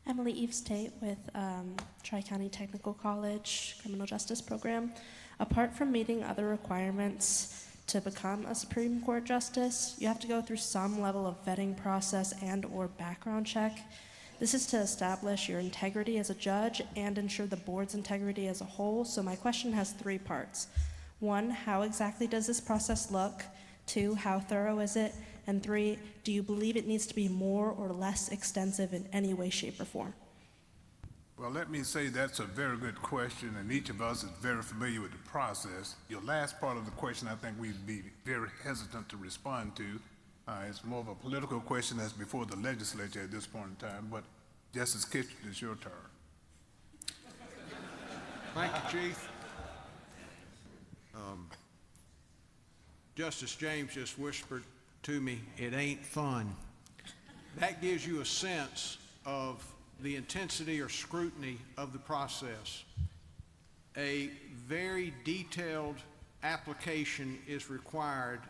Emily Eves Tate with Tri-County Technical College Criminal Justice Program. Apart from meeting other requirements to become a Supreme Court Justice, you have to go through some level of vetting process and or background check. This is to establish your integrity as a judge and ensure the board's integrity as a whole. So my question has 3 parts. 1, how exactly does this process look? 2, how thorough is it? And 3, do you believe it needs to be more or less extensive in any way, shape, or form? Well, let me say that's a very good question, and each of us is very familiar with the process. Your last part of the question, I think we'd be very hesitant to respond to. It's more of a political question that's before the legislature at this point in time, but Justice Kittredge, it's your turn. Thank you, Chief. Justice James just whispered to me, "It ain't fun." That gives you a sense of the intensity or scrutiny of the process. A very detailed application is required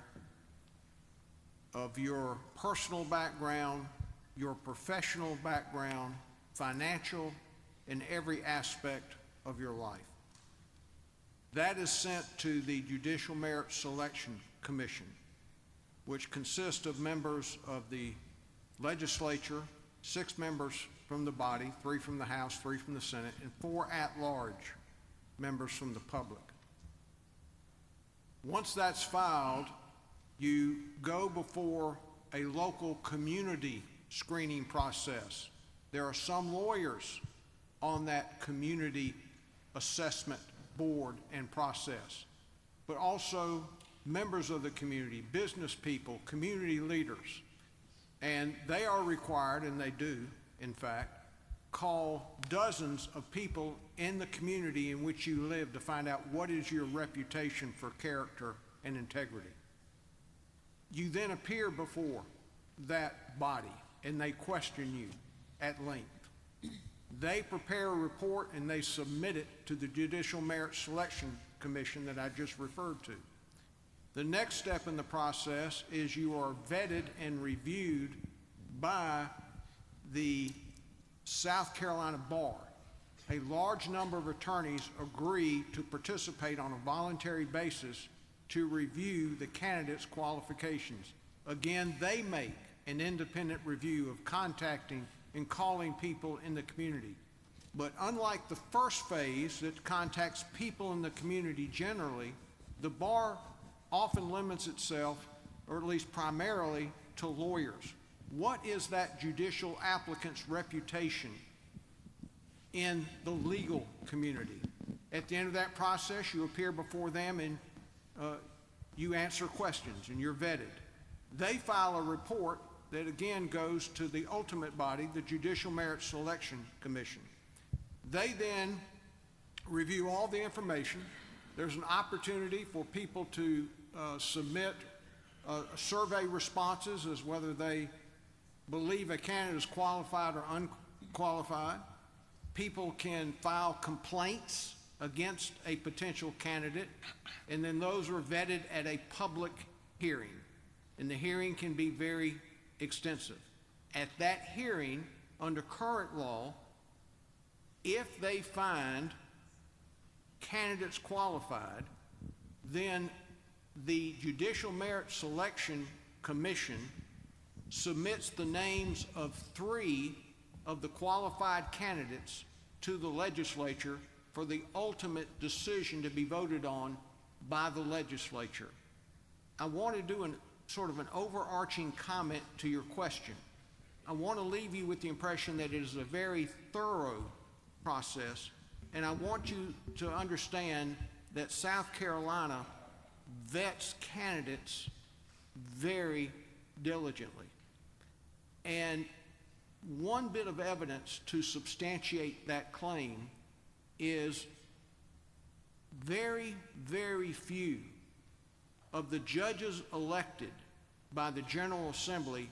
of your personal background, your professional background, financial, and every aspect of your life. That is sent to the Judicial Merit Selection Commission, which consists of members of the legislature, 6 members from the body, 3 from the House, 3 from the Senate, and 4 at-large members from the public. Once that's filed, you go before a local community screening process. There are some lawyers on that community assessment board and process, but also members of the community, business people, community leaders. And they are required, and they do, in fact, call dozens of people in the community in which you live to find out what is your reputation for character and integrity. You then appear before that body, and they question you at length. They prepare a report, and they submit it to the Judicial Merit Selection Commission that I just referred to. The next step in the process is you are vetted and reviewed by the South Carolina Bar. A large number of attorneys agree to participate on a voluntary basis to review the candidate's qualifications. Again, they make an independent review of contacting and calling people in the community. But unlike the first phase that contacts people in the community generally, the bar often limits itself, or at least primarily, to lawyers. What is that judicial applicant's reputation in the legal community? At the end of that process, you appear before them and you answer questions and you're vetted. They file a report that again goes to the ultimate body, the Judicial Merit Selection Commission. They then review all the information. There's an opportunity for people to submit survey responses as whether they believe a candidate is qualified or unqualified. People can file complaints against a potential candidate, and then those are vetted at a public hearing. And the hearing can be very extensive. At that hearing, under current law, if they find candidates qualified, then the Judicial Merit Selection Commission submits the names of 3 of the qualified candidates to the legislature for the ultimate decision to be voted on by the legislature. I want to do sort of an overarching comment to your question. I want to leave you with the impression that it is a very thorough process, and I want you to understand that South Carolina vets candidates very diligently. And one bit of evidence to substantiate that claim is very, very few of the judges elected by the General Assembly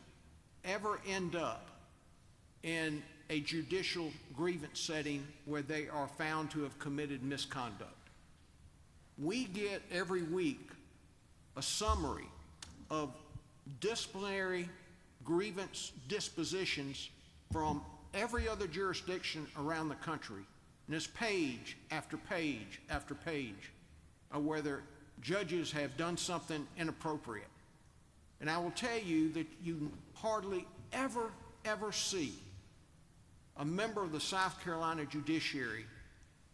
ever end up in a judicial grievance setting where they are found to have committed misconduct. We get every week a summary of disciplinary grievance dispositions from every other jurisdiction around the country, and it's page after page after page of whether judges have done something inappropriate. And I will tell you that you hardly ever see a member of the South Carolina judiciary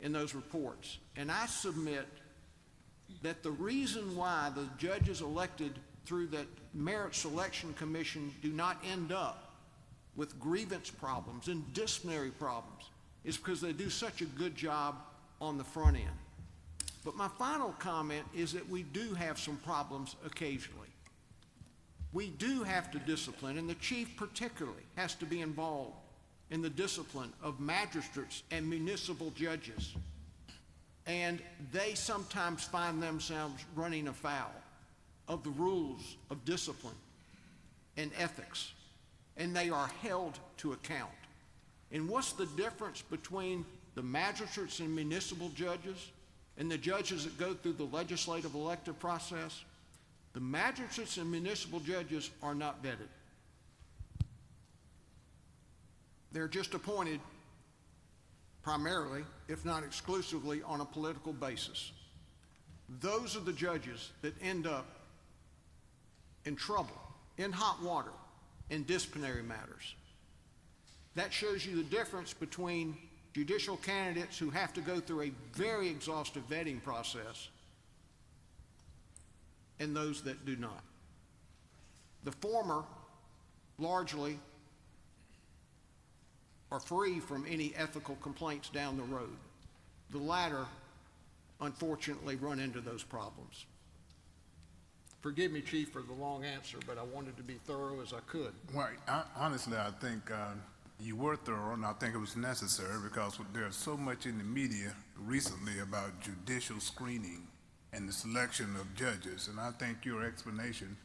in those reports. And I submit that the reason why the judges elected through that Merit Selection Commission do not end up with grievance problems and disciplinary problems is because they do such a good job on the front end. But my final comment is that we do have some problems occasionally. We do have to discipline, and the chief particularly has to be involved in the discipline of magistrates and municipal judges. And they sometimes find themselves running afoul of the rules of discipline and ethics, and they are held to account. And what's the difference between the magistrates and municipal judges and the judges that go through the legislative elective process? The magistrates and municipal judges are not vetted. They're just appointed primarily, if not exclusively, on a political basis. Those are the judges that end up in trouble, in hot water, in disciplinary matters. That shows you the difference between judicial candidates who have to go through a very exhaustive vetting process and those that do not. The former largely are free from any ethical complaints down the road. The latter, unfortunately, run into those problems. Forgive me, Chief, for the long answer, but I wanted to be thorough as I could. Well, honestly, I think you were thorough, and I think it was necessary because there's so much in the media recently about judicial screening and the selection of judges, and I think your explanation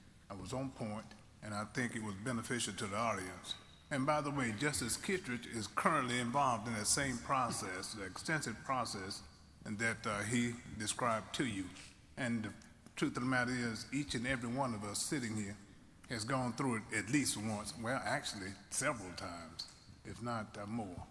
was on point, and I think it was beneficial to the audience. And by the way, Justice Kittredge is currently involved in that same process, the extensive process, and that he described to you. And the truth of the matter is, each and every one of us sitting here has gone through it at least once, well, actually several times, if not more.